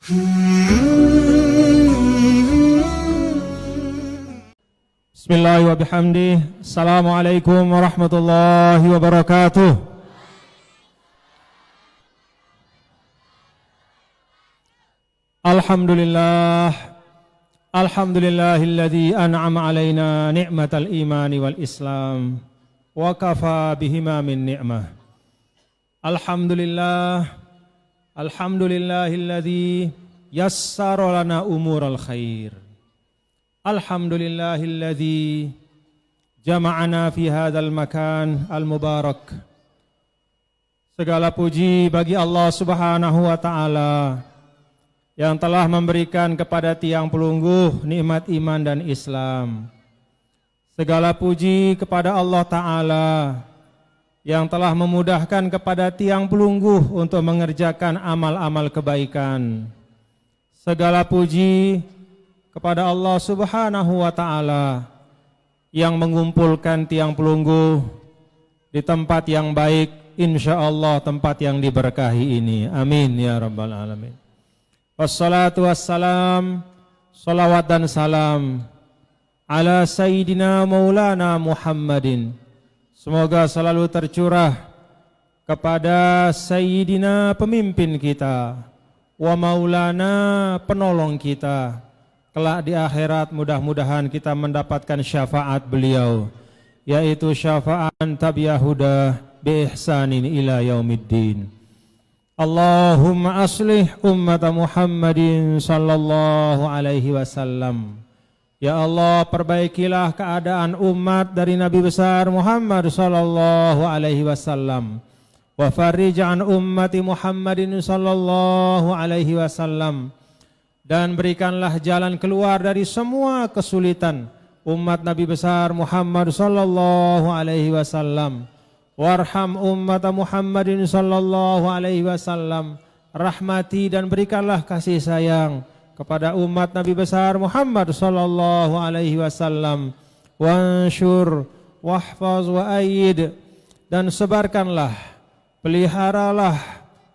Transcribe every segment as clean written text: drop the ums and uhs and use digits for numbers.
Bismillahirrahmanirrahim wa bihamdih. Assalamualaikum warahmatullahi wabarakatuh. Alhamdulillah. Alhamdulillahilladzi an'ama alaina ni'matal imani wal islam wa kafa bihima min ni'mah. Alhamdulillah. Alhamdulillahilladzi yassara lana umural khair. Alhamdulillahilladzi jama'ana fi hadzal makan al-mubarak. Segala puji bagi Allah Subhanahu wa taala yang telah memberikan kepada tiang pelungguh nikmat iman dan Islam. Segala puji kepada Allah taala yang telah memudahkan kepada tiang pelungguh untuk mengerjakan amal-amal kebaikan. Segala puji kepada Allah Subhanahu wa taala yang mengumpulkan tiang pelungguh di tempat yang baik, insyaallah tempat yang diberkahi ini. Amin ya rabbal alamin. Wassalatu wassalam, salawat dan salam ala sayyidina maulana Muhammadin. Semoga selalu tercurah kepada sayyidina pemimpin kita, wa maulana penolong kita. Kelak di akhirat mudah-mudahan kita mendapatkan syafaat beliau, yaitu syafaat tabiyahuda bi ihsanin ila yaumiddin. Allahumma aslih ummat Muhammadin sallallahu alaihi wasallam. Ya Allah, perbaikilah keadaan umat dari Nabi besar Muhammad sallallahu alaihi wasallam. Wa farrij an ummati Muhammadin sallallahu alaihi wasallam. Dan berikanlah jalan keluar dari semua kesulitan umat Nabi besar Muhammad sallallahu alaihi wasallam. Warham ummat Muhammadin sallallahu alaihi wasallam. Rahmati dan berikanlah kasih sayang kepada umat Nabi besar Muhammad sallallahu alaihi wasallam. Wansyur wahfaz wa ayyid, dan sebarkanlah, peliharalah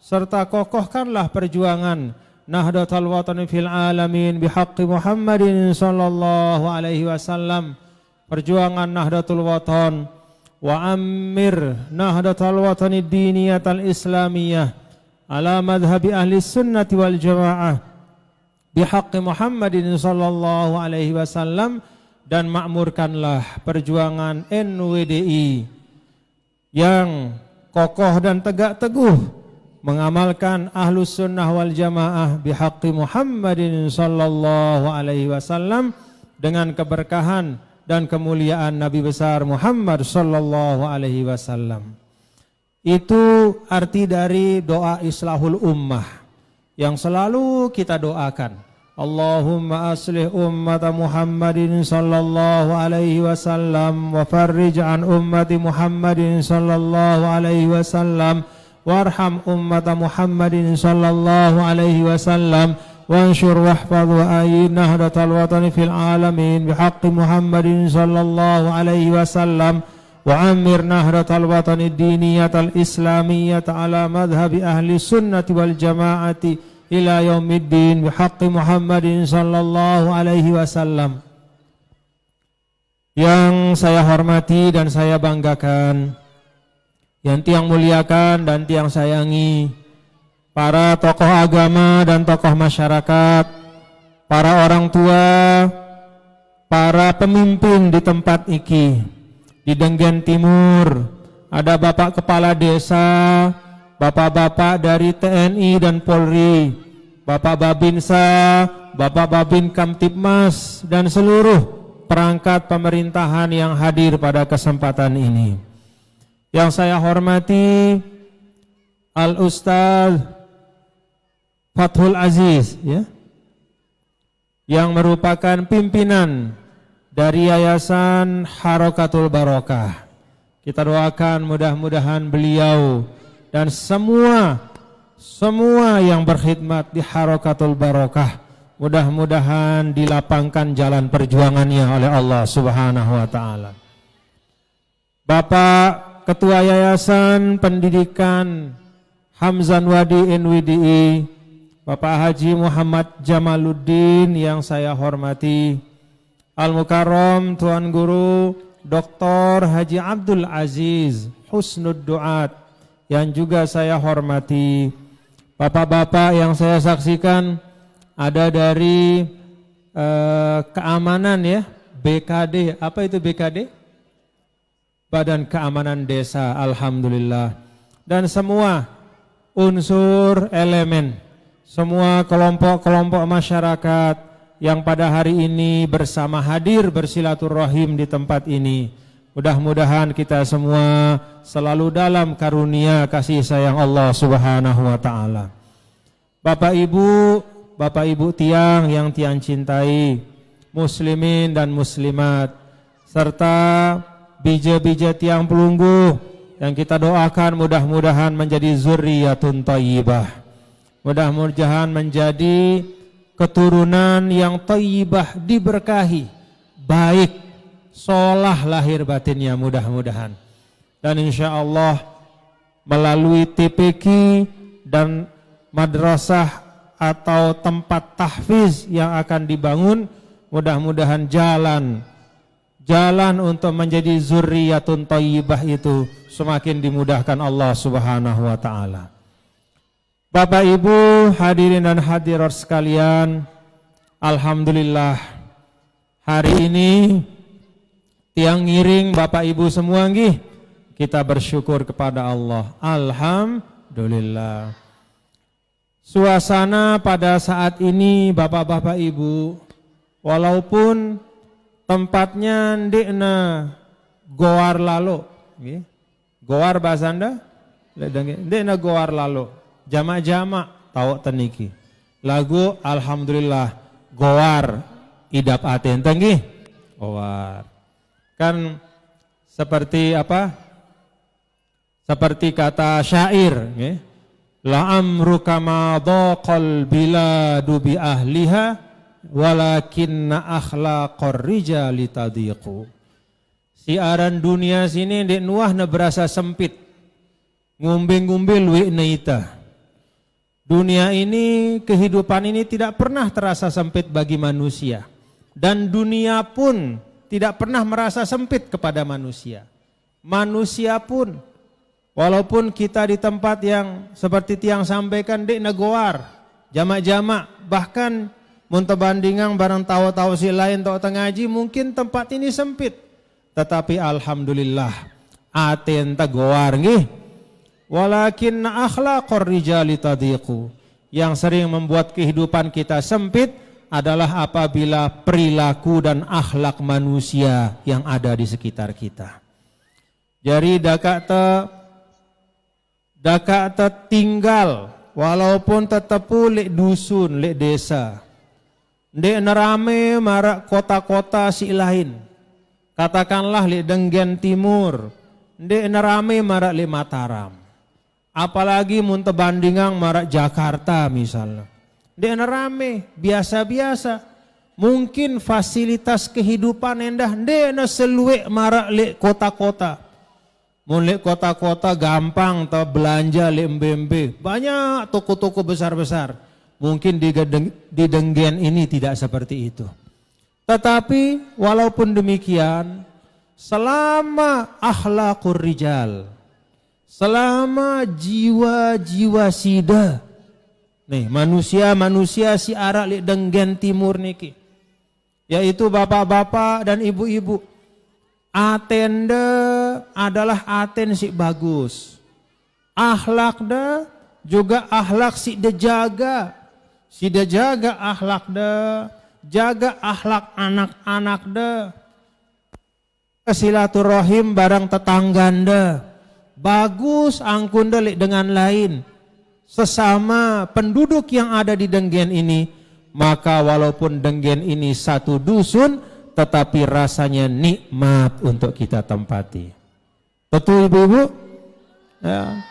serta kokohkanlah perjuangan Nahdlatul Watan fil alamin bihaqqi Muhammadin sallallahu alaihi wasallam. Perjuangan Nahdlatul Watan wa ammir Nahdlatul Watan ad-diniyatal islamiyah ala madhhabi ahli sunnati wal jamaah bihaqqi Muhammadin sallallahu alaihi wasallam. Dan makmurkanlah perjuangan NWDI yang kokoh dan tegak teguh mengamalkan ahlus sunnah wal jamaah bihaqqi Muhammadin sallallahu alaihi wasallam, dengan keberkahan dan kemuliaan Nabi besar Muhammad sallallahu alaihi wasallam. Itu arti dari doa islahul ummah yang selalu kita doakan. Allahumma aslih ummat Muhammadin sallallahu alaihi wasallam wa farrij an ummati Muhammadin sallallahu alaihi wasallam. Warham ummat Muhammadin sallallahu alaihi wasallam. Wansyur wahfaz wa ayyid Nahdlatul Watan fil alamin bihaqqi Muhammadin sallallahu alaihi wasallam. Wa ammir Nahdlatul Watan ad-diniyatal islamiyah ala madhhabi ahli sunnati wal jamaati ila yaumiddin bihaqqi Muhammadin sallallahu alaihi wasallam. Yang saya hormati dan saya banggakan, yang tiang muliakan dan tiang sayangi, para tokoh agama dan tokoh masyarakat, para orang tua, para pemimpin di tempat iki. Di Denggen Timur ada Bapak Kepala Desa, Bapak-bapak dari TNI dan Polri, Bapak Babinsa, Bapak Babin Kamtibmas, dan seluruh perangkat pemerintahan yang hadir pada kesempatan ini. Yang saya hormati Al-Ustaz Fathul Aziz, ya, yang merupakan pimpinan dari Yayasan Harokatul Barokah. Kita doakan mudah-mudahan beliau dan semua yang berkhidmat di Harokatul Barokah, mudah-mudahan dilapangkan jalan perjuangannya oleh Allah Subhanahu wa taala. Bapak Ketua Yayasan Pendidikan Hamzan Wadi NWDI Bapak Haji Muhammad Jamaluddin yang saya hormati, Al-Mukarram Tuan Guru Dr. Haji Abdul Aziz Husnud Duat yang juga saya hormati, bapak-bapak yang saya saksikan ada dari keamanan ya, BKD, apa itu BKD? Badan Keamanan Desa, alhamdulillah. Dan semua unsur elemen, semua kelompok-kelompok masyarakat yang pada hari ini bersama hadir bersilaturahim di tempat ini. Mudah-mudahan kita semua selalu dalam karunia kasih sayang Allah Subhanahu wa taala. Bapak Ibu tiang yang tiang cintai, muslimin dan muslimat, serta bija-bija tiang pelunggu yang kita doakan mudah-mudahan menjadi zurriyatun thayyibah. Mudah-mudahan menjadi keturunan yang thayyibah, diberkahi, baik, solah lahir batinnya mudah-mudahan. Dan insya Allah melalui TPQ dan madrasah atau tempat tahfiz yang akan dibangun, mudah-mudahan jalan untuk menjadi zurriyatun thayyibah itu semakin dimudahkan Allah Subhanahu wa taala. Bapak Ibu hadirin dan hadirat sekalian, alhamdulillah hari ini tiang ngiring Bapak Ibu semua nggih, kita bersyukur kepada Allah. Alhamdulillah. Suasana pada saat ini Bapak-bapak Ibu, walaupun tempatnya ndekna goar lalo, goar bahasa Anda, ndekna goar lalo, jamak-jamak tahu teniki. Lagu alhamdulillah goar idap aten tenggi, goar. Kan seperti apa? Seperti kata syair, la amruka ma dhaqal biladu bi ahliha walakinna akhlaqar rijali tadiqu. Siaran dunia sini dek nuah na berasa sempit, ngumbe-ngumbe luwih neita. Dunia ini, kehidupan ini tidak pernah terasa sempit bagi manusia, dan dunia pun tidak pernah merasa sempit kepada manusia. Manusia pun, walaupun kita di tempat yang seperti tiang sampaikan dek nagoar, jamak-jamak, bahkan muntebandingang barang tahu-tahu si lain tahu tengaji, mungkin tempat ini sempit. Tetapi alhamdulillah aten tagoar nggih. Walakinna akhlaqar rijali tadiqu. Yang sering membuat kehidupan kita sempit adalah apabila perilaku dan akhlak manusia yang ada di sekitar kita. Jadi dakak tinggal walaupun tetepu lek dusun, lek desa. Ndek nerame marak kota-kota si lain. Katakanlah lek Denggen Timur, ndek nerame marak lek Mataram. Apalagi muntebandingang marak Jakarta misalnya. Ndek nerame, biasa-biasa. Mungkin fasilitas kehidupan endah ndek na seluek marak lek kota-kota. Mulai kota-kota gampang tak belanja lek mbembe. Banyak toko-toko besar-besar. Mungkin di Denggen ini tidak seperti itu. Tetapi walaupun demikian, selama akhlaqur rijal, selama jiwa-jiwa sida, nih manusia-manusia si arak lek Denggen Timur niki, yaitu bapak-bapak dan ibu-ibu, atenda adalah aten si bagus, akhlakda juga akhlak si dejaga, si dejaga akhlakda, jaga akhlak anak-anakda, silaturahim barang tetangganda, bagus angkunda lek dengan lain, sesama penduduk yang ada di Denggen ini, maka walaupun Denggen ini satu dusun, tetapi rasanya nikmat untuk kita tempati. Betul ibu-ibu? Ya.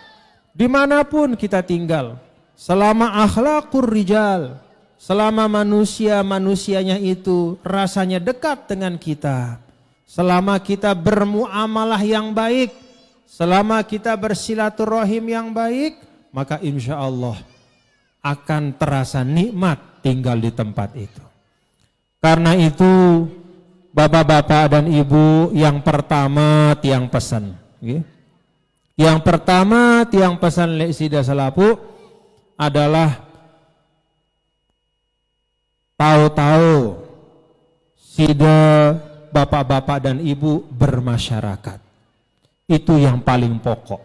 Dimanapun kita tinggal, selama akhlaqur rijal, selama manusia-manusianya itu rasanya dekat dengan kita, selama kita bermuamalah yang baik, selama kita bersilaturahim yang baik, maka insya Allah akan terasa nikmat tinggal di tempat itu. Karena itu bapak-bapak dan ibu, yang pertama tiang pesan. Yang pertama tiang pesan Lek Sida Salapu adalah tahu-tahu Sida bapak-bapak dan ibu bermasyarakat. Itu yang paling pokok.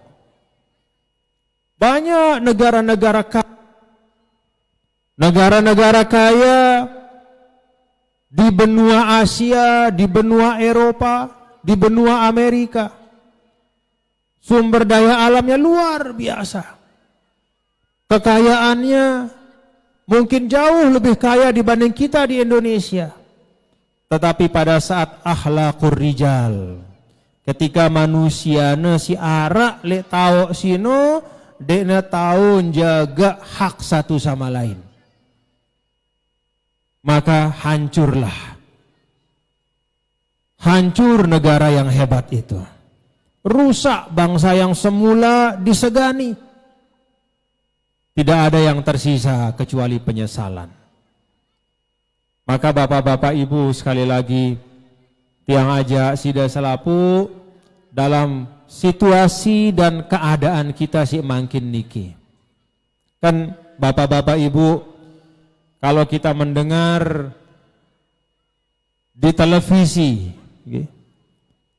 Banyak negara-negara kaya di benua Asia, di benua Eropa, di benua Amerika. Sumber daya alamnya luar biasa. Kekayaannya mungkin jauh lebih kaya dibanding kita di Indonesia. Tetapi pada saat akhlaqur rijal, ketika manusia si arak le tau sino, dekna tahu jaga hak satu sama lain, maka hancur negara yang hebat itu. Rusak bangsa yang semula disegani. Tidak ada yang tersisa kecuali penyesalan. Maka bapak-bapak ibu, sekali lagi tiang ajak Sida Salapu dalam situasi dan keadaan kita si makin niki. Kan bapak-bapak ibu, kalau kita mendengar di televisi,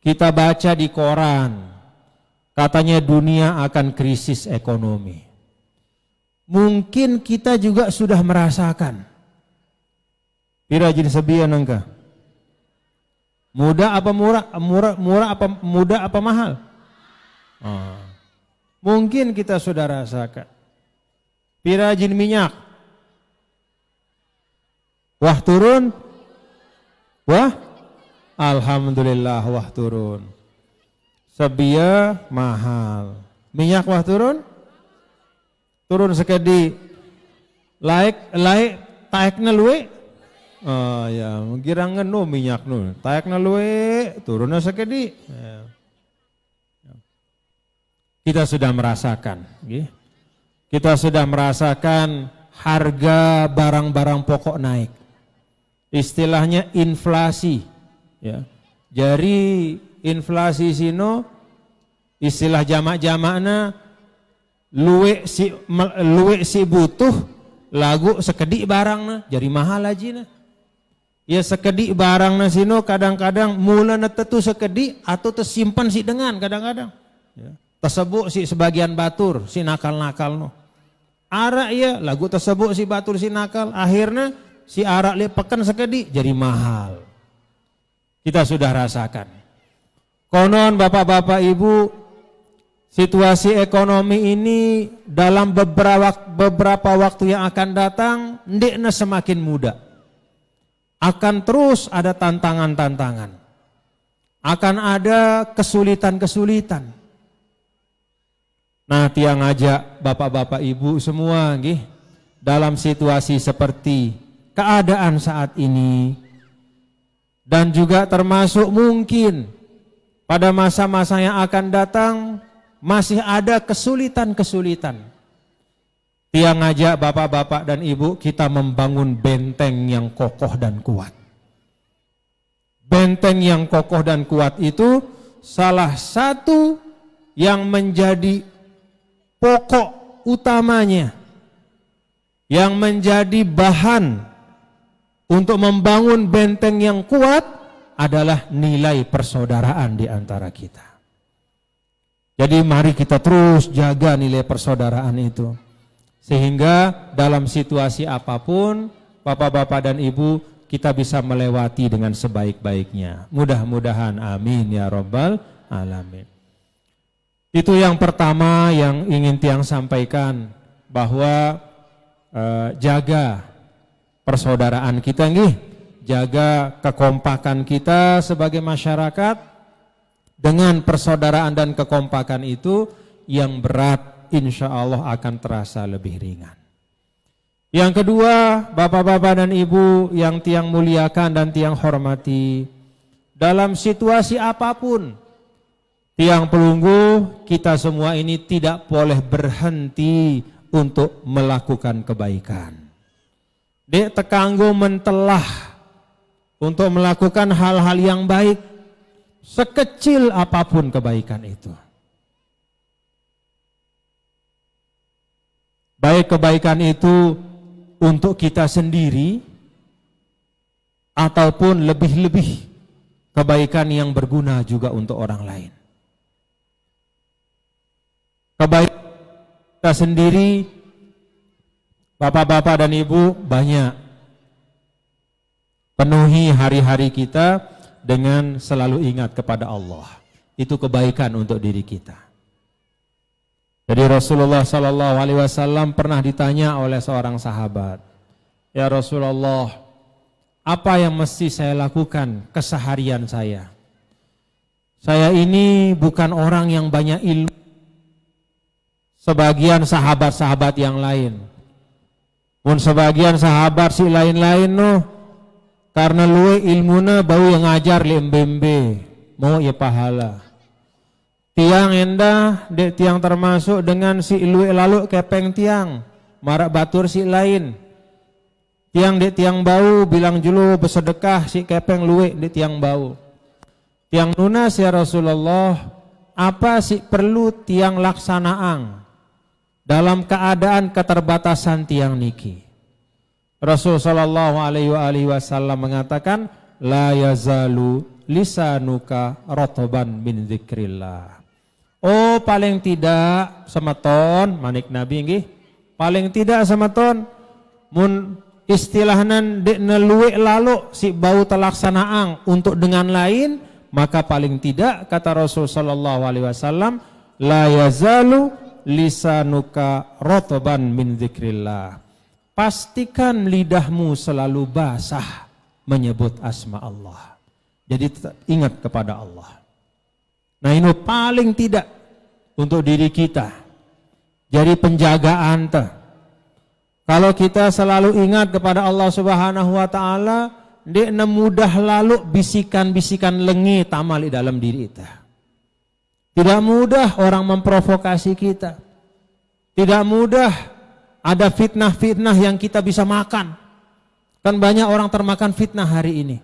kita baca di koran, katanya dunia akan krisis ekonomi. Mungkin kita juga sudah merasakan. Pira jadi sebian engkau? Mudah apa murah apa mahal? Mungkin kita sudah rasakan. Pira jin minyak? Wah turun? Wah, alhamdulillah wah turun. Sebia mahal. Minyak wah turun? Turun sekedi. Laik taekna luwe? Oh ya, girangan no minyak no. Taekna luwe, turunnya sekedi. Kita sudah merasakan, kita sudah merasakan harga barang-barang pokok naik. Istilahnya inflasi, ya. Jadi inflasi sino, istilah jamak-jamakna luwe si butuh, lagu sekedi barangna, jadi mahal aja na. Ya sekedi barangna sino kadang-kadang mula tetu sekedi atau tersimpan si dengan kadang-kadang. Ya. Tersebut si sebagian batur si nakal-nakal no. Arak ya lagu tersebut si batur si nakal, akhirnya si arak li pekan sekedi jadi mahal. Kita sudah rasakan. Konon bapak-bapak ibu, situasi ekonomi ini dalam beberapa waktu yang akan datang ndekna semakin mudah. Akan terus ada tantangan-tantangan. Akan ada kesulitan-kesulitan. Nah, tiang ajak bapak-bapak ibu semua dalam situasi seperti keadaan saat ini, dan juga termasuk mungkin pada masa-masa yang akan datang masih ada kesulitan-kesulitan. Tiang ajak bapak-bapak dan ibu kita membangun benteng yang kokoh dan kuat. Benteng yang kokoh dan kuat itu salah satu yang menjadi pokok utamanya, yang menjadi bahan untuk membangun benteng yang kuat adalah nilai persaudaraan di antara kita. Jadi mari kita terus jaga nilai persaudaraan itu. Sehingga dalam situasi apapun, bapak-bapak dan ibu, kita bisa melewati dengan sebaik-baiknya. Mudah-mudahan amin ya rabbal alamin. Itu yang pertama yang ingin tiang sampaikan, bahwa jaga persaudaraan kita jaga kekompakan kita sebagai masyarakat. Dengan persaudaraan dan kekompakan itu yang berat insya Allah akan terasa lebih ringan. Yang kedua, bapak-bapak dan ibu yang tiang muliakan dan tiang hormati, dalam situasi apapun, tiang pelunggu kita semua ini tidak boleh berhenti untuk melakukan kebaikan. Dek tekanggo mentelah untuk melakukan hal-hal yang baik, sekecil apapun kebaikan itu. Baik kebaikan itu untuk kita sendiri ataupun lebih-lebih kebaikan yang berguna juga untuk orang lain. Kebaikan kita sendiri, bapak-bapak dan ibu, banyak. Penuhi hari-hari kita dengan selalu ingat kepada Allah. Itu kebaikan untuk diri kita. Jadi Rasulullah Sallallahu Alaihi Wasallam pernah ditanya oleh seorang sahabat, ya Rasulullah, apa yang mesti saya lakukan keseharian saya? Saya ini bukan orang yang banyak ilmu, sebagian sahabat-sahabat yang lain. Pun sebagian sahabat si lain-lain no, karena luwe ilmuna bau yang ngajar lembembe, mau ya pahala. Tiang endah, dek tiang termasuk dengan si luwe lalu kepeng tiang, marak batur si lain. Tiang dek tiang bau, bilang julu bersedekah si kepeng luwe dek tiang bau. Tiang nunas ya Rasulullah, apa sih perlu tiang laksanaang dalam keadaan keterbatasan tiang niki? Rasul Sallallahu Alaihi Wasallam mengatakan, la yazalu lisanuka rotoban min dzikrillah. Oh paling tidak semeton manik Nabi nggih, paling tidak semeton mun istilahnan dek neluwe lalu si bau telaksanaang untuk dengan lain, maka paling tidak kata Rasul Sallallahu Alaihi Wasallam, la yazalu lisanuka rotoban min dzikrillah. Pastikan lidahmu selalu basah menyebut asma Allah. Jadi ingat kepada Allah. Nah ini paling tidak untuk diri kita. Jadi penjagaan teh. Kalau kita selalu ingat kepada Allah Subhanahu wa taala, dia mudah lalu bisikan-bisikan lengi tamal di dalam diri kita. Tidak mudah orang memprovokasi kita. Tidak mudah ada fitnah-fitnah yang kita bisa makan. Kan banyak orang termakan fitnah hari ini.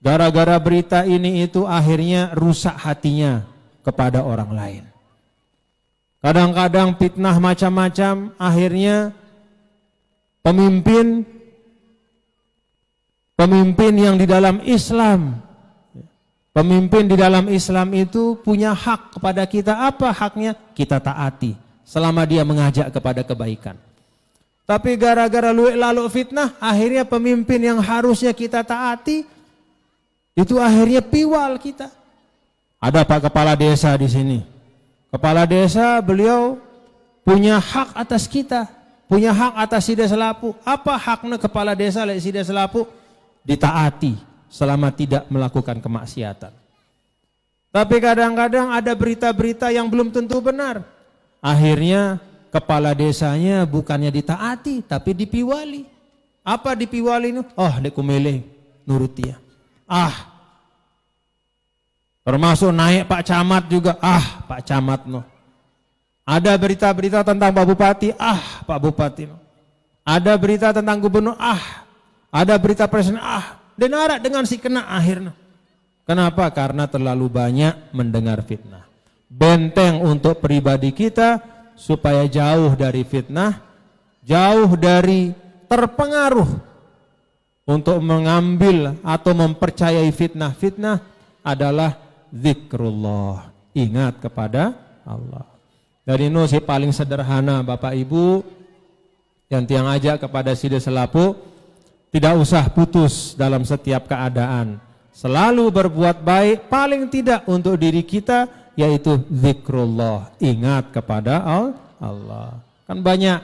Gara-gara berita ini itu akhirnya rusak hatinya kepada orang lain. Kadang-kadang fitnah macam-macam akhirnya pemimpin yang di dalam Islam, pemimpin di dalam Islam itu punya hak kepada kita. Apa haknya? Kita taati selama dia mengajak kepada kebaikan. Tapi gara-gara lalu fitnah, akhirnya pemimpin yang harusnya kita taati itu akhirnya piwal kita. Ada Pak Kepala Desa di sini. Kepala Desa beliau punya hak atas kita, punya hak atas Sida Selapu. Apa haknya Kepala Desa oleh Sida Selapu? Ditaati selama tidak melakukan kemaksiatan. Tapi kadang-kadang ada berita-berita yang belum tentu benar. Akhirnya kepala desanya bukannya ditaati tapi dipiwali. Apa dipiwali itu? Oh, dekumele nurut dia. Termasuk naik Pak Camat juga. Pak Camat no. Ada berita-berita tentang Pak Bupati. Pak Bupati no. Ada berita tentang gubernur. Ada berita presiden. Denara dengan si kena akhirnya. Kenapa? Karena terlalu banyak mendengar fitnah. Benteng untuk pribadi kita supaya jauh dari fitnah, jauh dari terpengaruh untuk mengambil atau mempercayai fitnah-fitnah adalah zikrullah, ingat kepada Allah. Dari ini si paling sederhana Bapak Ibu yang tiang ajak kepada Sida Selapu, tidak usah putus dalam setiap keadaan, selalu berbuat baik, paling tidak untuk diri kita, yaitu zikrullah, ingat kepada Allah. Kan banyak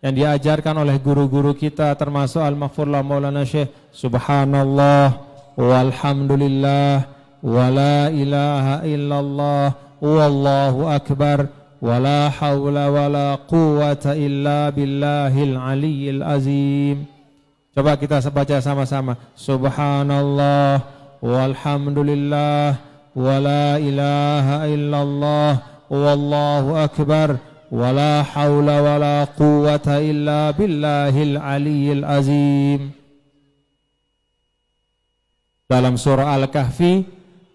yang diajarkan oleh guru-guru kita, termasuk Al-Maghfurlah Maulana Syekh, subhanallah walhamdulillah wala ilaha illallah wallahu akbar wala hawla wala quwata illa billahil aliyyil azim. Coba kita baca sama-sama, subhanallah walhamdulillah wala ilaha illallah wallahu akbar wala haula wala quwwata illa billahil aliyyil azim. Dalam surah Al-Kahfi,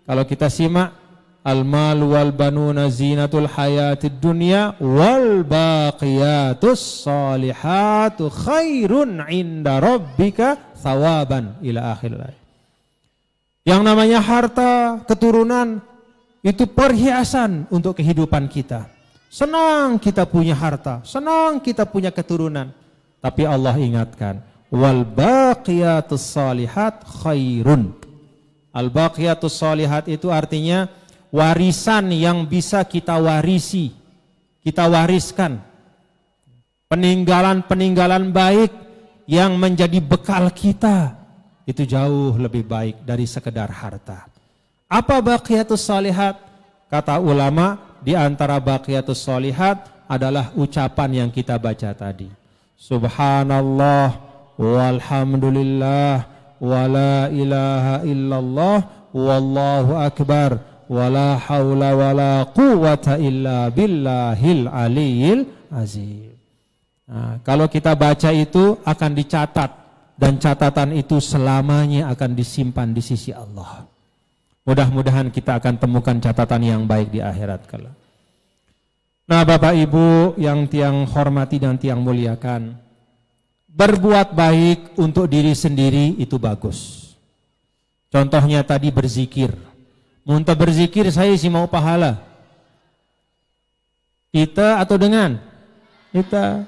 kalau kita simak, al-mal wal banuna zinatul hayatid dunya wal baqiyatus salihatu khairun inda rabbika thawaban ila akhir ayat. Yang namanya harta, keturunan, itu perhiasan untuk kehidupan kita. Senang kita punya harta, senang kita punya keturunan. Tapi Allah ingatkan, wal baqiyatus salihat khairun. Al baqiyatus salihat itu artinya warisan yang bisa kita warisi, kita wariskan. Peninggalan-peninggalan baik yang menjadi bekal kita, itu jauh lebih baik dari sekedar harta. Apa baqiyatus salihat? Kata ulama, di antara baqiyatus salihat adalah ucapan yang kita baca tadi. Subhanallah walhamdulillah wala ilaha illallah wallahu akbar wala haula wala quwwata illa billahil aliyyil azim. Nah, kalau kita baca itu akan dicatat, dan catatan itu selamanya akan disimpan di sisi Allah. Mudah-mudahan kita akan temukan catatan yang baik di akhirat kelak. Nah, Bapak Ibu yang tiang hormati dan tiang muliakan, berbuat baik untuk diri sendiri itu bagus. Contohnya tadi berzikir. Muntah berzikir, saya sih mau pahala. Kita atau dengan? Kita.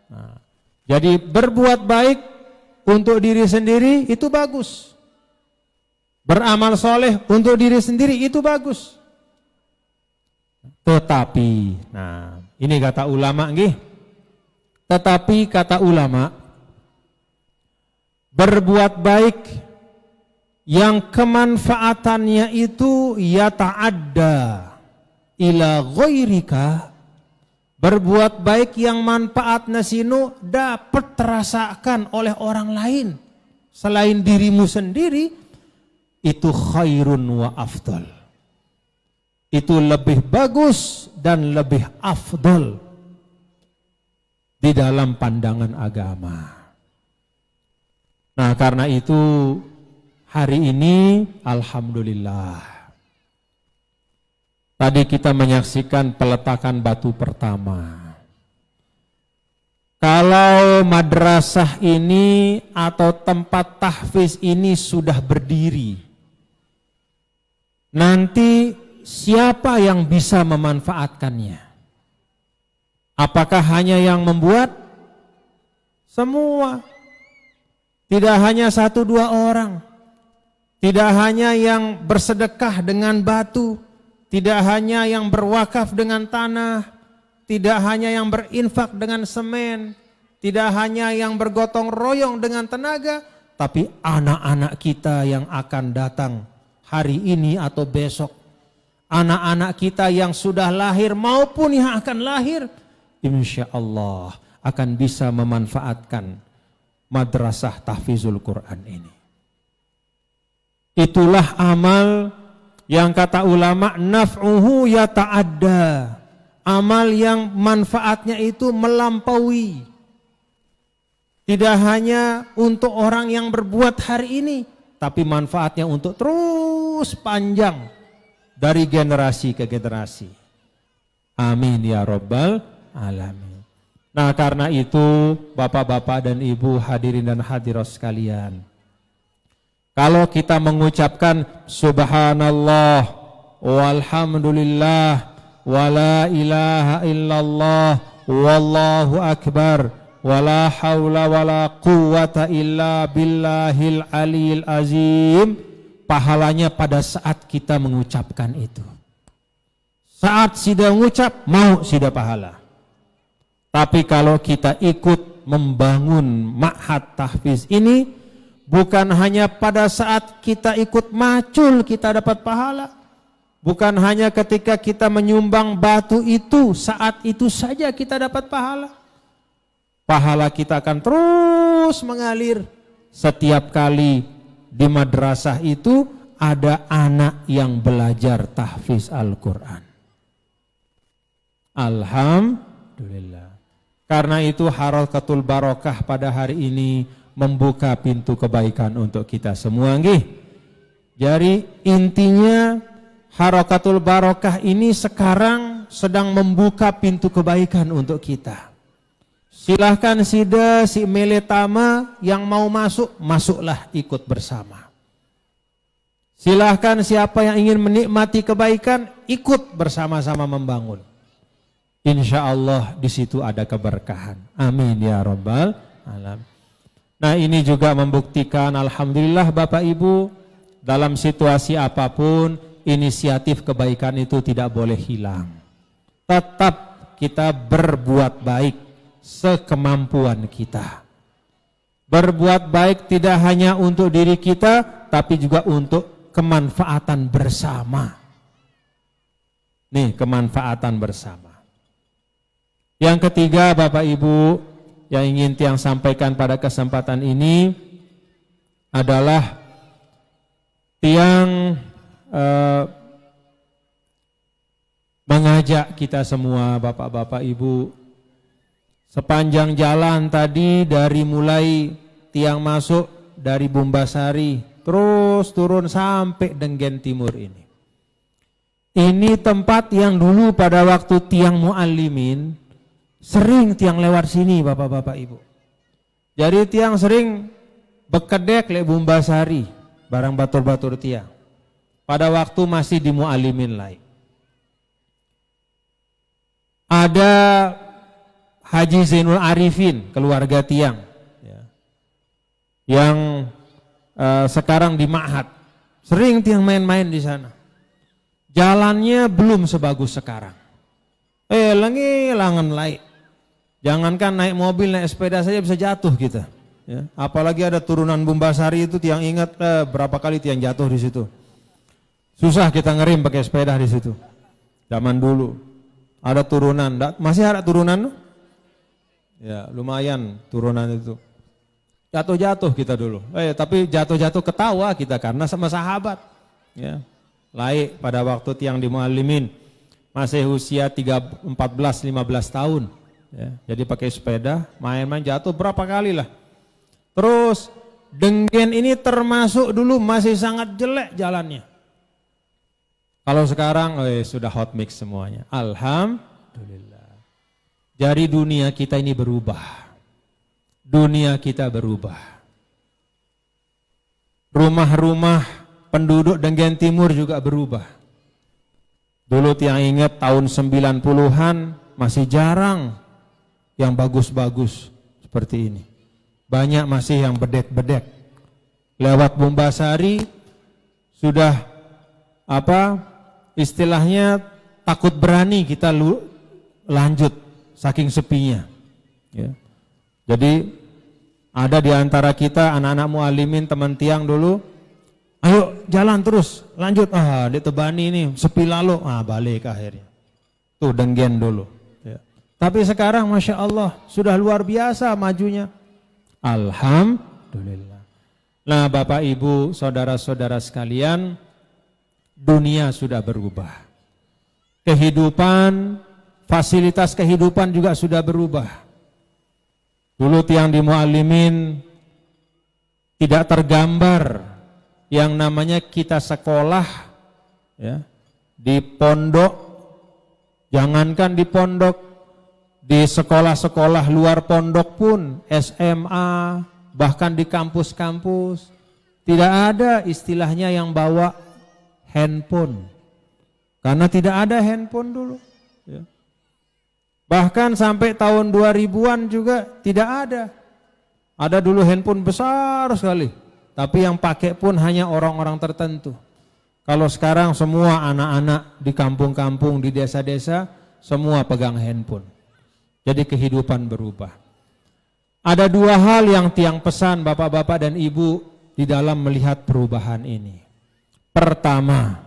Nah, jadi berbuat baik untuk diri sendiri itu bagus. Beramal soleh untuk diri sendiri itu bagus. Tetapi, nah ini kata ulama nggih. Tetapi kata ulama, berbuat baik yang kemanfaatannya itu yata'adda ila ghairika, berbuat baik yang manfaatnya sinu dapat terasakan oleh orang lain selain dirimu sendiri, itu khairun wa afdal. Itu lebih bagus dan lebih afdal di dalam pandangan agama. Nah, karena itu hari ini alhamdulillah, tadi kita menyaksikan peletakan batu pertama. Kalau madrasah ini atau tempat tahfiz ini sudah berdiri, nanti siapa yang bisa memanfaatkannya? Apakah hanya yang membuat? Semua. Tidak hanya 1-2 orang. Tidak hanya yang bersedekah dengan batu. Tidak hanya yang berwakaf dengan tanah. Tidak hanya yang berinfak dengan semen. Tidak hanya yang bergotong royong dengan tenaga. Tapi anak-anak kita yang akan datang hari ini atau besok, anak-anak kita yang sudah lahir maupun yang akan lahir, insya Allah akan bisa memanfaatkan madrasah tahfizul Quran ini. Itulah amal yang kata ulama naf'uhu yata'adda, amal yang manfaatnya itu melampaui. Tidak hanya untuk orang yang berbuat hari ini, tapi manfaatnya untuk terus panjang dari generasi ke generasi. Amin ya rabbal alamin. Nah, karena itu Bapak-bapak dan Ibu hadirin dan hadirat sekalian, kalau kita mengucapkan subhanallah walhamdulillah wala ilaha illallah wallahu akbar wala haula wala quwwata illa billahil aliyyil azim, pahalanya pada saat kita mengucapkan itu. Saat sudah mengucap, mau sudah pahala. Tapi kalau kita ikut membangun ma'had tahfiz ini, bukan hanya pada saat kita ikut macul kita dapat pahala. Bukan hanya ketika kita menyumbang batu itu, saat itu saja kita dapat pahala. Pahala kita akan terus mengalir. Setiap kali di madrasah itu ada anak yang belajar tahfiz Al-Quran. Alhamdulillah. Alhamdulillah. Karena itu harakatul barokah pada hari ini membuka pintu kebaikan untuk kita semua nggih. Jadi intinya harakatul barokah ini sekarang sedang membuka pintu kebaikan untuk kita. Silahkan sida si meletama yang mau masuk, masuklah ikut bersama. Silahkan siapa yang ingin menikmati kebaikan, ikut bersama-sama membangun. Insya Allah di situ ada keberkahan. Amin ya rabbal alamin. Nah ini juga membuktikan alhamdulillah Bapak Ibu, dalam situasi apapun inisiatif kebaikan itu tidak boleh hilang. Tetap kita berbuat baik sekemampuan kita. Berbuat baik tidak hanya untuk diri kita, tapi juga untuk kemanfaatan bersama. Nih, kemanfaatan bersama. Yang ketiga Bapak Ibu, yang ingin Tiang sampaikan pada kesempatan ini adalah Tiang mengajak kita semua Bapak-Bapak Ibu, sepanjang jalan tadi dari mulai Tiang masuk dari Bumbasari terus turun sampai Denggen Timur ini. Ini tempat yang dulu pada waktu Tiang muallimin sering Tiang lewat sini Bapak-Bapak Ibu. Jadi Tiang sering bekedek le Bumbasari barang batur-batur Tiang. Pada waktu masih di muallimin lain. Ada Haji Zainul Arifin, keluarga Tiang, ya, yang sekarang di Ma'had. Sering Tiang main-main di sana. Jalannya belum sebagus sekarang. Langan lain. Jangankan naik mobil, naik sepeda saja bisa jatuh kita. Ya. Apalagi ada turunan Bumbasari itu Tiang ingat berapa kali Tiang jatuh di situ. Susah kita ngerim pakai sepeda di situ. Zaman dulu ada turunan, masih ada turunan? Ya lumayan turunan itu. Jatuh-jatuh kita dulu. Tapi jatuh-jatuh ketawa kita karena sama sahabat. Ya. Laik pada waktu Tiang di muallimin masih usia 14-15 tahun. Ya. Jadi pakai sepeda, main-main jatuh berapa kali lah. Terus Denggen ini termasuk dulu masih sangat jelek jalannya. Kalau sekarang sudah hot mix semuanya. Alhamdulillah. Jadi dunia kita ini berubah. Dunia kita berubah. Rumah-rumah penduduk Denggen Timur juga berubah. Dulu Tiang ingat tahun 90-an masih jarang yang bagus-bagus seperti ini. Banyak masih yang bedek-bedek. Lewat Bumbasari sudah istilahnya takut berani kita lanjut saking sepinya. Ya. Jadi ada di antara kita anak-anak muallimin teman Tiang dulu, ayo jalan terus lanjut, di Tebani ini sepi lalu, balik akhirnya. Tuh Denggen dulu. Ya. Tapi sekarang Masya Allah sudah luar biasa majunya. Alhamdulillah. Nah Bapak Ibu saudara-saudara sekalian, dunia sudah berubah. Kehidupan, fasilitas kehidupan juga sudah berubah. Dulu Tiang di muallimin tidak tergambar yang namanya kita sekolah ya, di pondok, jangankan di pondok, di sekolah-sekolah luar pondok pun, SMA, bahkan di kampus-kampus, tidak ada istilahnya yang bawa handphone. Karena tidak ada handphone dulu. Ya. Bahkan sampai tahun 2000-an juga tidak ada. Ada dulu handphone besar sekali. Tapi yang pakai pun hanya orang-orang tertentu. Kalau sekarang semua anak-anak di kampung-kampung, di desa-desa, semua pegang handphone. Jadi kehidupan berubah. Ada dua hal yang Tiang pesan Bapak-bapak dan Ibu di dalam melihat perubahan ini. Pertama,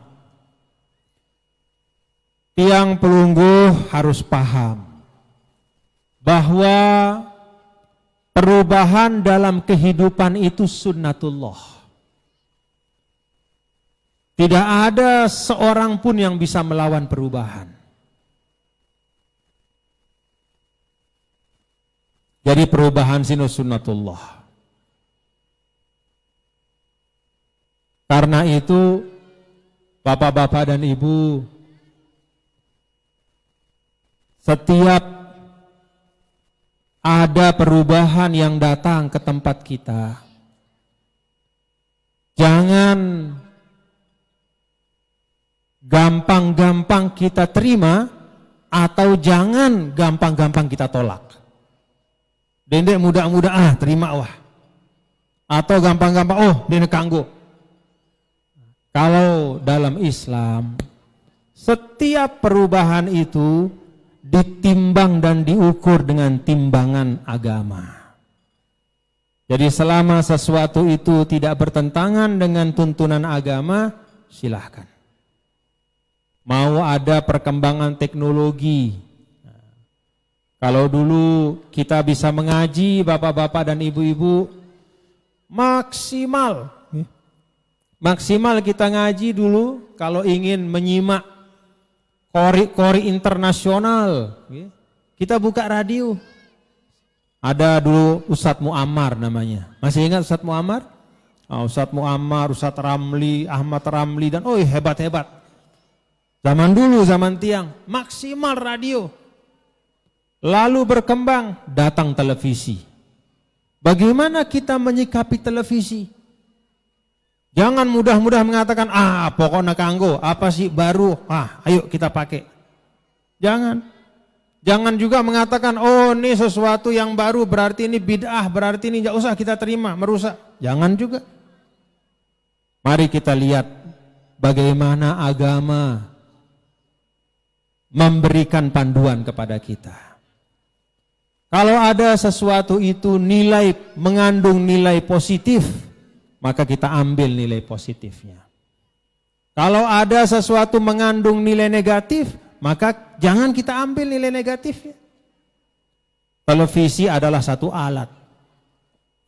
Tiang Pelungguh harus paham bahwa perubahan dalam kehidupan itu sunnatullah. Tidak ada seorang pun yang bisa melawan perubahan. Jadi perubahan sunnatullah. Karena itu Bapak-bapak dan Ibu, setiap ada perubahan yang datang ke tempat kita, jangan gampang-gampang kita terima atau jangan gampang-gampang kita tolak. Dendek muda-muda terima wah. Atau gampang-gampang dendek kanggo. Kalau dalam Islam, setiap perubahan itu ditimbang dan diukur dengan timbangan agama. Jadi selama sesuatu itu tidak bertentangan dengan tuntunan agama, silahkan. Mau ada perkembangan teknologi. Kalau dulu kita bisa mengaji, bapak-bapak dan ibu-ibu, maksimal kita ngaji dulu kalau ingin menyimak kori internasional, kita buka radio. Ada dulu Ustadz Muammar namanya. Masih ingat Ustadz Muammar? Ustadz Muammar, Ustadz Ramli, Ahmad Ramli, dan hebat-hebat. Zaman dulu, zaman tiang, maksimal radio. Lalu berkembang, datang televisi. Bagaimana kita menyikapi televisi? Jangan mudah-mudah mengatakan, pokoknya kanggo, apa sih baru, ayo kita pakai. Jangan juga mengatakan, ini sesuatu yang baru, berarti ini bid'ah, berarti ini enggak usah kita terima, merusak. Jangan juga. Mari kita lihat bagaimana agama memberikan panduan kepada kita. Kalau ada sesuatu itu mengandung nilai positif, maka kita ambil nilai positifnya. Kalau ada sesuatu mengandung nilai negatif, maka jangan kita ambil nilai negatifnya. Televisi adalah satu alat.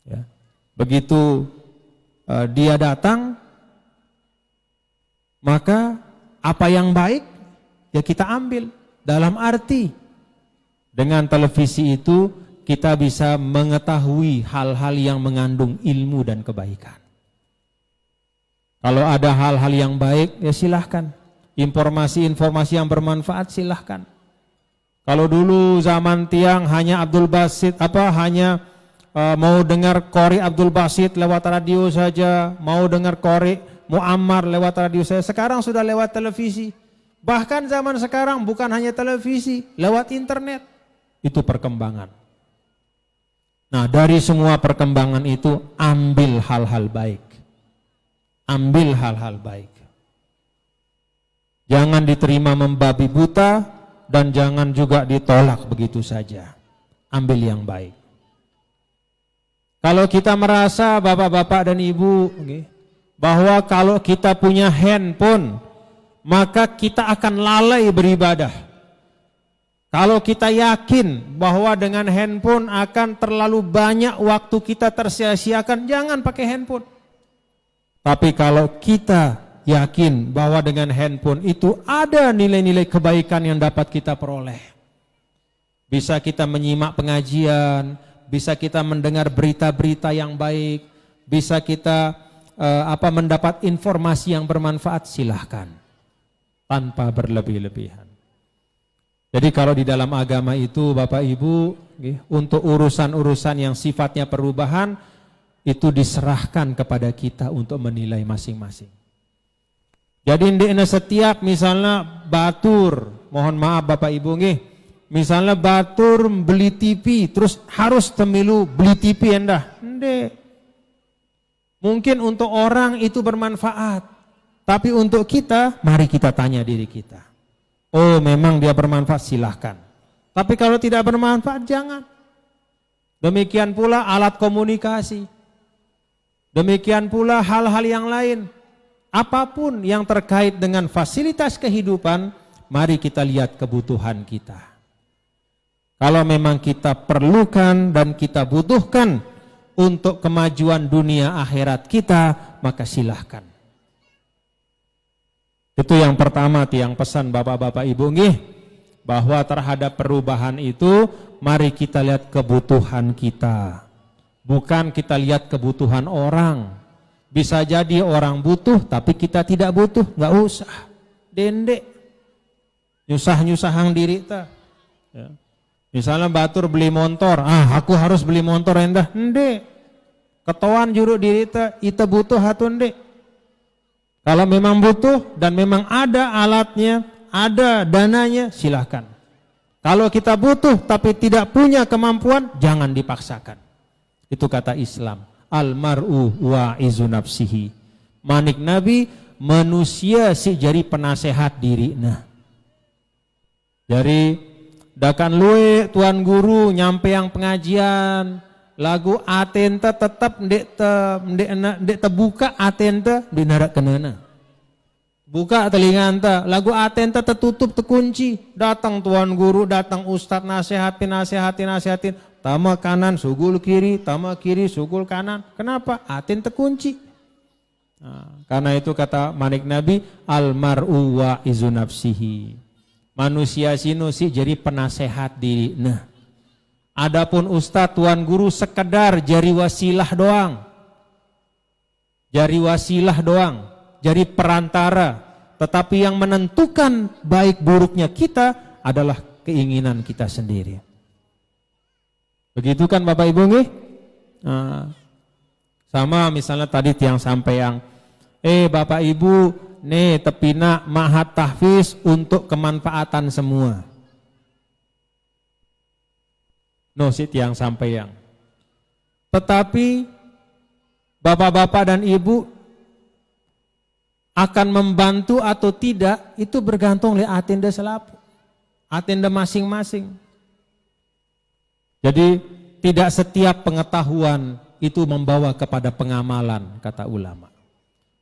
Ya. Begitu dia datang, maka apa yang baik ya kita ambil. Dalam arti dengan televisi itu kita bisa mengetahui hal-hal yang mengandung ilmu dan kebaikan. Kalau ada hal-hal yang baik, ya silahkan. Informasi-informasi yang bermanfaat silahkan. Kalau dulu zaman tiang hanya Abdul Basit, mau dengar Qori Abdul Basit lewat radio saja, mau dengar Qori Muammar lewat radio saja. Sekarang sudah lewat televisi. Bahkan zaman sekarang bukan hanya televisi, lewat internet. Itu perkembangan. Nah, dari semua perkembangan itu ambil hal-hal baik. Ambil hal-hal baik. Jangan diterima membabi buta dan jangan juga ditolak begitu saja. Ambil yang baik. Kalau kita merasa bapak-bapak dan ibu bahwa kalau kita punya handphone maka kita akan lalai beribadah. Kalau kita yakin bahwa dengan handphone akan terlalu banyak waktu kita tersia-siakan, jangan pakai handphone. Tapi kalau kita yakin bahwa dengan handphone itu ada nilai-nilai kebaikan yang dapat kita peroleh. Bisa kita menyimak pengajian, bisa kita mendengar berita-berita yang baik, bisa kita mendapat informasi yang bermanfaat, silahkan. Tanpa berlebih-lebihan. Jadi kalau di dalam agama itu Bapak Ibu, untuk urusan-urusan yang sifatnya perubahan, itu diserahkan kepada kita untuk menilai masing-masing. Jadi setiap misalnya batur, mohon maaf Bapak Ibu misalnya batur beli TV, terus harus temilu beli TV endah. Mungkin untuk orang itu bermanfaat, tapi untuk kita, mari kita tanya diri kita. Oh memang dia bermanfaat, silahkan. Tapi kalau tidak bermanfaat, jangan. Demikian pula alat komunikasi. Demikian pula hal-hal yang lain. Apapun yang terkait dengan fasilitas kehidupan, mari kita lihat kebutuhan kita. Kalau memang kita perlukan dan kita butuhkan untuk kemajuan dunia akhirat kita, maka silahkan. Itu yang pertama, yang pesan bapak-bapak ibu bahwa terhadap perubahan itu mari kita lihat kebutuhan kita. Bukan kita lihat kebutuhan orang. Bisa jadi orang butuh tapi kita tidak butuh, nggak usah. Dendek. Nyusah-nyusahang diri ta. Ya. Misalnya batur beli motor, aku harus beli motor endah. Ndek. Ketoan juru diri ita butuh hatun dek. Kalau memang butuh dan memang ada alatnya, ada dananya, silahkan. Kalau kita butuh tapi tidak punya kemampuan, jangan dipaksakan. Itu kata Islam. Almar'u wa'izu nafsihi. Manik Nabi, manusia si jari penasehat diri. Nah, jadi dakan luwe tuan guru nyampe yang pengajian. Lagu atenta tetap ndek terbuka atenta di narak kenana. Buka telinga anta, lagu atenta tertutup terkunci. Datang tuan guru, datang ustadz nasehatin. Tama kanan, sugul kiri, tama kiri, sugul kanan. Kenapa? Aten terkunci. Nah, karena itu kata manik Nabi, almar'u wa'izu nafsihi. Manusia sinu si jadi penasehat diri. Nah, adapun ustadz tuan guru sekedar jari wasilah doang. Jari wasilah doang, jari perantara. Tetapi yang menentukan baik buruknya kita adalah keinginan kita sendiri. Begitu kan Bapak Ibu nggih? Nah, sama misalnya tadi tiang sampeyang. Bapak Ibu, nih tepina mahat tahfiz untuk kemanfaatan semua. No si tiang sampeyang. Tetapi bapak-bapak dan ibu akan membantu atau tidak itu bergantung oleh atenda selapu, atenda masing-masing. Jadi tidak setiap pengetahuan itu membawa kepada pengamalan, kata ulama.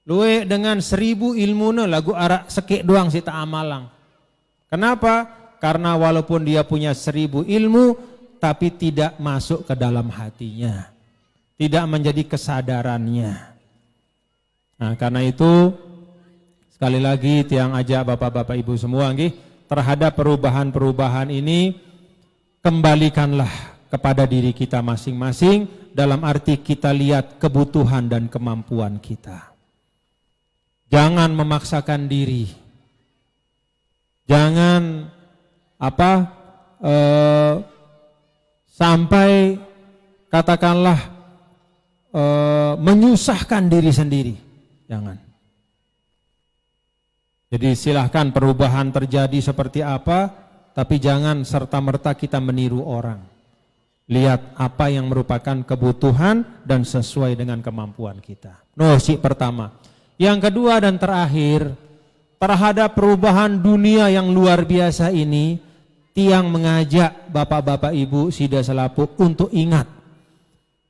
Luwe dengan 1000 ilmu lagu arak sekek doang sita amalang. Kenapa? Karena walaupun dia punya 1000 ilmu tapi tidak masuk ke dalam hatinya, tidak menjadi kesadarannya. Nah, karena itu sekali lagi tiang ajak bapak-bapak ibu semua nggih, terhadap perubahan-perubahan ini kembalikanlah kepada diri kita masing-masing, dalam arti kita lihat kebutuhan dan kemampuan kita. Jangan memaksakan diri. Jangan sampai katakanlah menyusahkan diri sendiri. Jangan. Jadi silahkan perubahan terjadi seperti apa, tapi jangan serta-merta kita meniru orang. Lihat apa yang merupakan kebutuhan dan sesuai dengan kemampuan kita. Nosik pertama. Yang kedua dan terakhir, terhadap perubahan dunia yang luar biasa ini, tiang mengajak bapak-bapak ibu sida selapu untuk ingat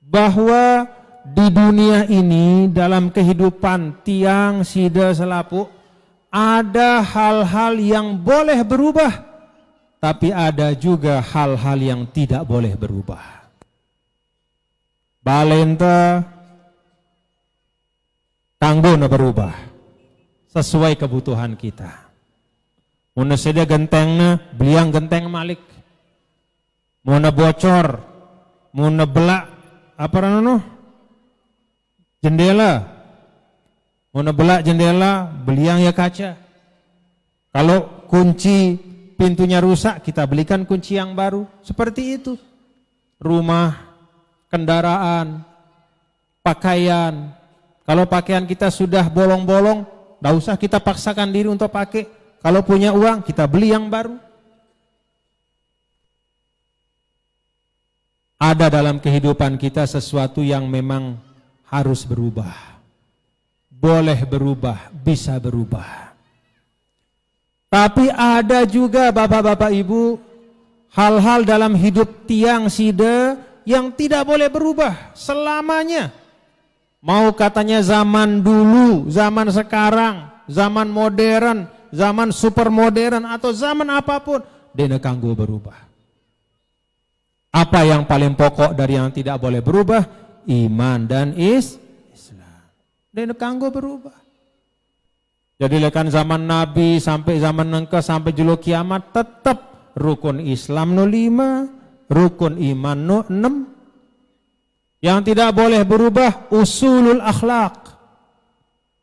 bahwa di dunia ini dalam kehidupan tiang sida selapu ada hal-hal yang boleh berubah, tapi ada juga hal-hal yang tidak boleh berubah. Balenta tangguna berubah sesuai kebutuhan kita. Muna sedia gentengna, beliang genteng malik. Muna bocor, muna belak, jendela. Muna belak jendela, beliang ya kaca. Kalau kunci pintunya rusak, kita belikan kunci yang baru. Seperti itu. Rumah, kendaraan, pakaian. Kalau pakaian kita sudah bolong-bolong, tidak usah kita paksakan diri untuk pakai. Kalau punya uang, kita beli yang baru. Ada dalam kehidupan kita sesuatu yang memang harus berubah. Boleh berubah, bisa berubah. Tapi ada juga bapak-bapak ibu, hal-hal dalam hidup tiang sida yang tidak boleh berubah selamanya. Mau katanya zaman dulu, zaman sekarang, zaman modern, zaman super modern atau zaman apapun, dene kanggo berubah. Apa yang paling pokok dari yang tidak boleh berubah? Iman dan Islam. Dene kanggo berubah. Jadi lekan zaman Nabi sampai zaman nengke sampai julu kiamat tetap rukun Islam no 5, rukun iman 6. Yang tidak boleh berubah usulul akhlak.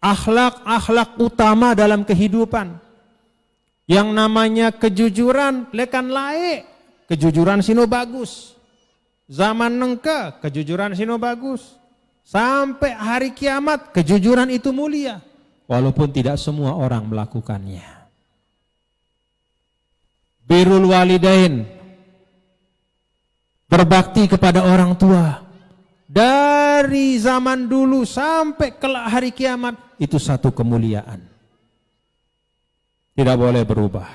Akhlak utama dalam kehidupan. Yang namanya kejujuran lekan laik. Kejujuran sino bagus. Zaman nengke kejujuran sino bagus. Sampai hari kiamat kejujuran itu mulia. Walaupun tidak semua orang melakukannya. Birrul walidain. Berbakti kepada orang tua. Dari zaman dulu sampai kelak hari kiamat itu satu kemuliaan. Tidak boleh berubah.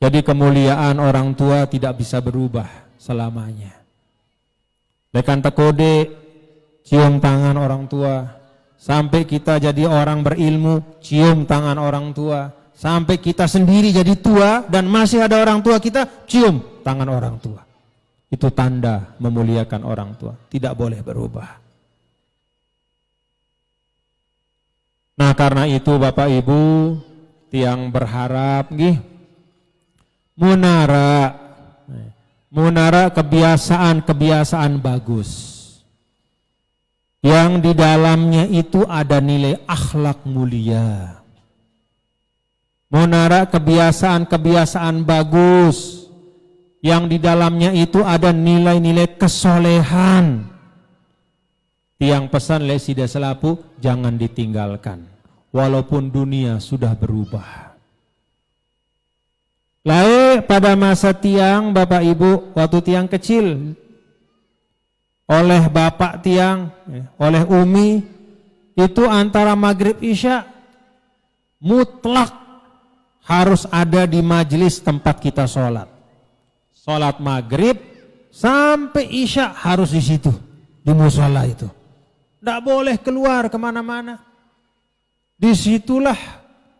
Jadi kemuliaan orang tua tidak bisa berubah selamanya. Lekan tekode cium tangan orang tua. Sampai kita jadi orang berilmu cium tangan orang tua. Sampai kita sendiri jadi tua dan masih ada orang tua kita cium tangan orang tua. Itu tanda memuliakan orang tua. Tidak boleh berubah. Nah karena itu Bapak Ibu tiang berharap munara kebiasaan bagus. Yang di dalamnya itu ada nilai akhlak mulia. Munara kebiasaan bagus. Yang di dalamnya itu ada nilai-nilai kesolehan. Tiang pesan lesida selapu jangan ditinggalkan. Walaupun dunia sudah berubah. Lalu pada masa tiang Bapak Ibu waktu tiang kecil. Oleh Bapak tiang, oleh Umi. Itu antara maghrib isya. Mutlak harus ada di majelis tempat kita sholat. Sholat maghrib sampai isya harus di situ, di musola itu. Tidak boleh keluar kemana-mana. Disitulah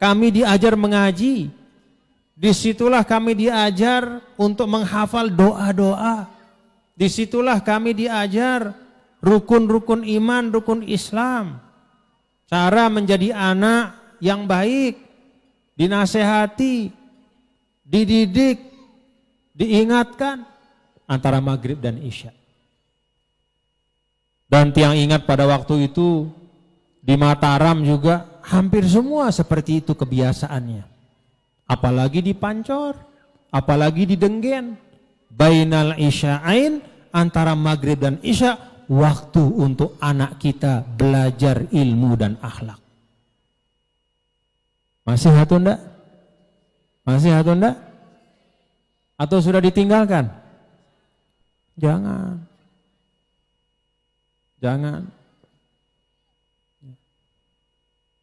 kami diajar mengaji. Disitulah kami diajar untuk menghafal doa-doa. Disitulah kami diajar rukun-rukun iman, rukun Islam. Cara menjadi anak yang baik, dinasehati, dididik, diingatkan antara maghrib dan isya. Dan tiang ingat pada waktu itu di Mataram juga hampir semua seperti itu kebiasaannya. Apalagi di Pancor, apalagi di Denggen. Bainal isya'ain antara maghrib dan isya waktu untuk anak kita belajar ilmu dan akhlak. Masih atau enggak? Masih atau enggak? Atau sudah ditinggalkan? Jangan. Jangan.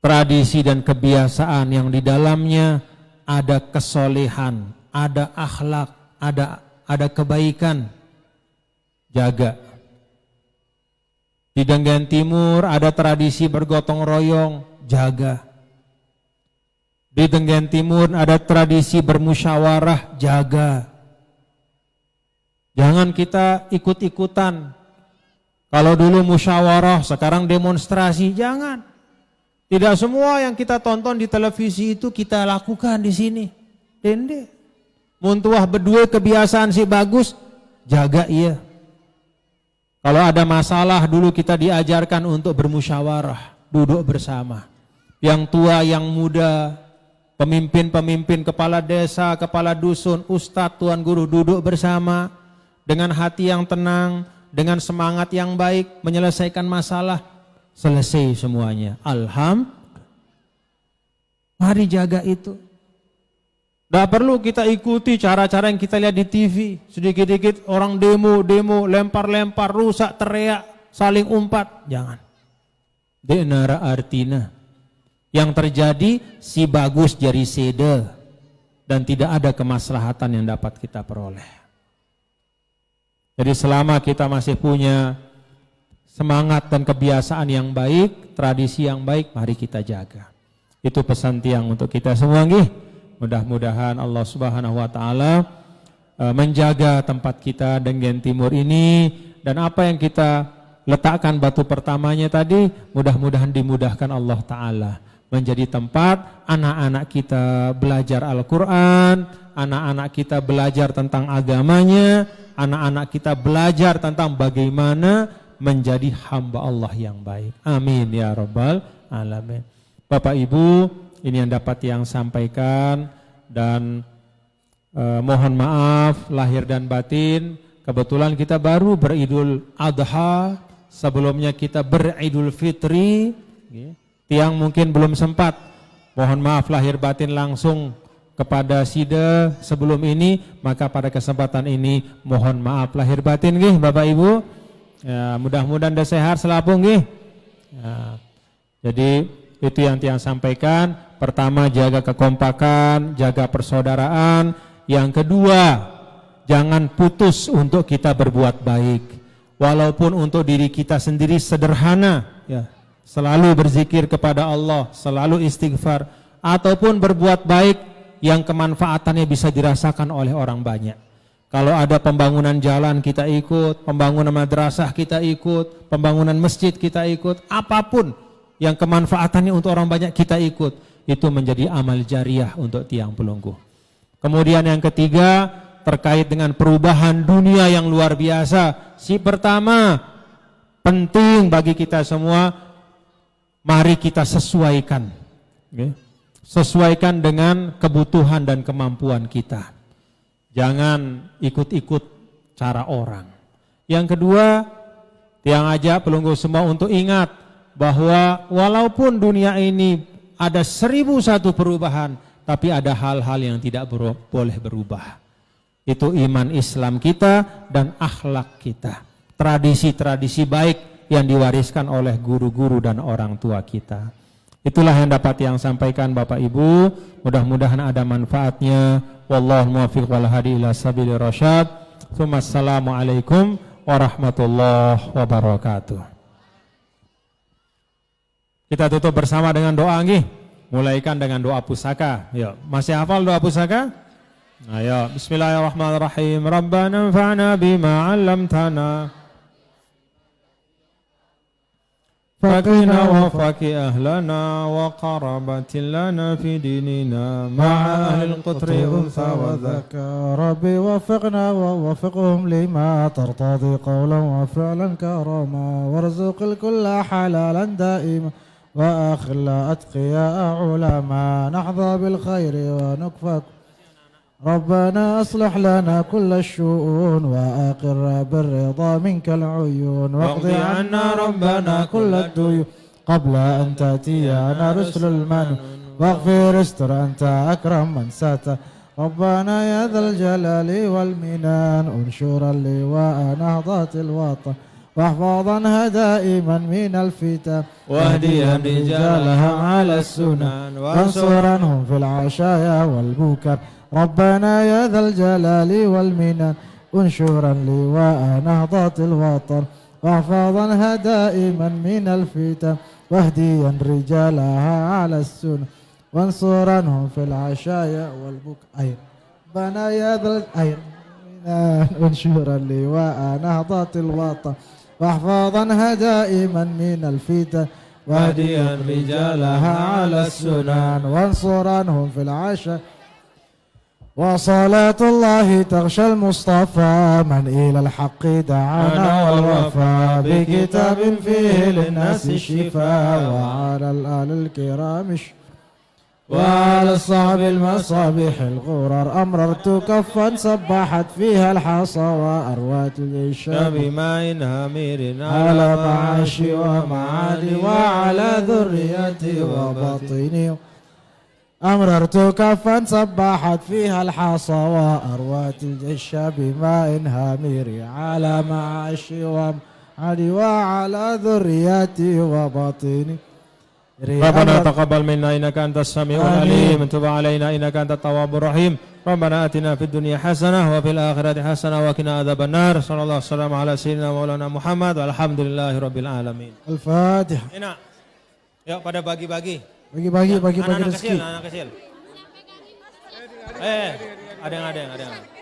Tradisi dan kebiasaan yang di dalamnya ada kesolehan, ada akhlak, ada kebaikan. Jaga. Di Denggen Timur ada tradisi bergotong royong, jaga. Di Denggen Timur ada tradisi bermusyawarah, jaga. Jangan kita ikut-ikutan. Kalau dulu musyawarah, sekarang demonstrasi, jangan. Tidak semua yang kita tonton di televisi itu kita lakukan di sini. Dende. Muntuah berdua kebiasaan si bagus, jaga iya. Kalau ada masalah dulu kita diajarkan untuk bermusyawarah, duduk bersama. Yang tua, yang muda, pemimpin-pemimpin, kepala desa, kepala dusun, ustadz, tuan guru duduk bersama dengan hati yang tenang, dengan semangat yang baik menyelesaikan masalah, selesai semuanya. Alhamdulillah. Mari jaga itu. Tidak perlu kita ikuti cara-cara yang kita lihat di TV. Sedikit-sedikit orang demo, lempar-lempar, rusak, teriak, saling umpat. Jangan. Denara artina. Yang terjadi si bagus jadi sede dan tidak ada kemaslahatan yang dapat kita peroleh. Jadi selama kita masih punya semangat dan kebiasaan yang baik, tradisi yang baik, mari kita jaga. Itu pesan tiang untuk kita semua nggih. Mudah-mudahan Allah Subhanahu wa taala menjaga tempat kita Denggen Timur ini dan apa yang kita letakkan batu pertamanya tadi, mudah-mudahan dimudahkan Allah Ta'ala. Menjadi tempat anak-anak kita belajar Al-Quran, anak-anak kita belajar tentang agamanya, anak-anak kita belajar tentang bagaimana menjadi hamba Allah yang baik. Amin ya Rabbal Alamin. Bapak Ibu, ini yang dapat yang sampaikan, dan mohon maaf lahir dan batin. Kebetulan kita baru beridul adha, sebelumnya kita beridul fitri. Tiang mungkin belum sempat, mohon maaf lahir batin langsung kepada Sida sebelum ini, maka pada kesempatan ini mohon maaf lahir batin nggih Bapak Ibu. Ya, mudah-mudahan dah sehat selapung nggih. Ya, jadi itu yang tiang sampaikan. Pertama, jaga kekompakan, jaga persaudaraan. Yang kedua, jangan putus untuk kita berbuat baik. Walaupun untuk diri kita sendiri sederhana, ya. Selalu berzikir kepada Allah, selalu istighfar, ataupun berbuat baik yang kemanfaatannya bisa dirasakan oleh orang banyak. Kalau ada pembangunan jalan kita ikut, pembangunan madrasah kita ikut, pembangunan masjid kita ikut, apapun yang kemanfaatannya untuk orang banyak kita ikut, itu menjadi amal jariah untuk tiang pelunggu. Kemudian yang ketiga, terkait dengan perubahan dunia yang luar biasa. Si pertama, penting bagi kita semua, mari kita sesuaikan, sesuaikan dengan kebutuhan dan kemampuan kita. Jangan ikut-ikut cara orang. Yang kedua, tiang ajak pelunggu semua untuk ingat bahwa walaupun dunia ini ada 1001 perubahan, tapi ada hal-hal yang tidak boleh berubah. Itu iman Islam kita dan akhlak kita. Tradisi-tradisi baik yang diwariskan oleh guru-guru dan orang tua kita. Itulah yang dapat yang sampaikan Bapak Ibu. Mudah-mudahan ada manfaatnya. Wallahu muwaffiq wal hadi ila sabilir rasyad. Assalamualaikum warahmatullahi wabarakatuh. Kita tutup bersama dengan doa nggih. Mulaikan dengan doa pusaka. Yuk, masih hafal doa pusaka? Ayo, bismillahirrahmanirrahim. Rabbana anfa'na bima 'allamtana. فقنا وفقي أهلنا وقربت لنا في ديننا مع أهل القطر أنثى وذكى ربي وفقنا ووفقهم لما ترتضي قولا وفعلا كرما وارزق الكل حلالا دائما وأخلا أتقياء علما نحظى بالخير ونكفى ربنا أصلح لنا كل الشؤون وأقر بالرضا منك العيون واقض عنا ربنا كل الديون قبل أن تأتينا رسل المن واغفر استر أنت أكرم من ساتى ربنا يا ذا الجلال والمنان انشر اللواء نهضة الوطن واحفظنها دائما من الفتن واهديا رجالها على السنن وانصرنهم في العشايا والبكر ربنا يا ذا الجلال والمنن انشرا لواء نهضة الوطن واحفظنها دائما من الفتن واهديا رجالها على السنن وانصرنهم في العشايا والبكر ربنا يا ذا انشرا لواء نهضة الوطن واحفظنها دائما من الفتن واهديا رجالها على السنن وانصرنهم في العشايا وصلاة الله تغشى المصطفى من إلى الحق دعانا والوفاء بكتاب فيه للناس الشفاء وعلى الآل الكرام وعلى الصحب المصابيح الغرر أمررت كفا سبحت فيها الحصى وأروات الجيش بماء هامير على معاشي ومعادي وعلى ذريتي وبطيني أمررت كفا سبحت فيها الحصى وأروات الجيش بماء هامير على معاشي ومعادي وعلى ذريتي وبطيني ربنا تقبل منا إنك أنت السميع العليم تب علينا إنك أنت التواب الرحيم ربنا آتنا في الدنيا حسنة وفي الآخرة حسنة وقنا عذاب النار صلى الله وسلم على سيدنا مولانا Muhammad والحمد لله رب العالمين. Al-Fatihah. Enak. Yuk pada bagi-bagi. Bagi-bagi anak rezeki. kecil. Ada yang.